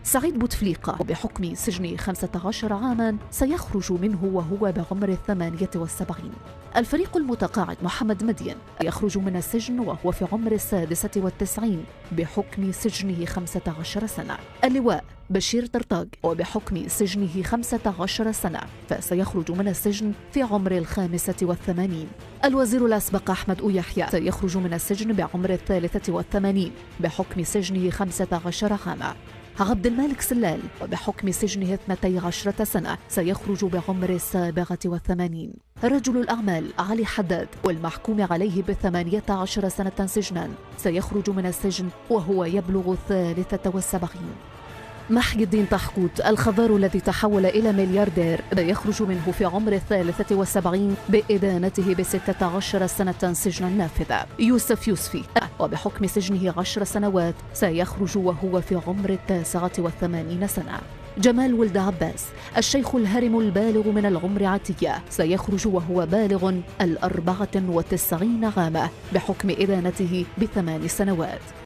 سعيد بوتفليقة وبحكم سجن 15 عاما سيخرج منه وهو بعمر 78. الفريق المتقاعد محمد مدين يخرج من السجن وهو في عمر 96 بحكم سجنه 15 سنة. اللواء بشير طرطاق وبحكم سجنه 15 سنة فسيخرج من السجن في عمر 85. الوزير الأسبق أحمد يحيى سيخرج من السجن بعمر 83 بحكم سجنه 15 عاما. عبد المالك سلال وبحكم سجنه 12 سنة سيخرج بعمر 87. رجل الأعمال علي حداد والمحكوم عليه ب18 سنة سجنا سيخرج من السجن وهو يبلغ 73. محي الدين طحقوت الخضار الذي تحول إلى ملياردير يخرج منه في عمر 73 بإدانته ب16 سنة سجنا نافذة. يوسف يوسفي وبحكم سجنه 10 سنوات سيخرج وهو في عمر 89 سنة. جمال ولد عباس الشيخ الهرم البالغ من العمر عتية سيخرج وهو بالغ 94 عاما بحكم إدانته ب8 سنوات.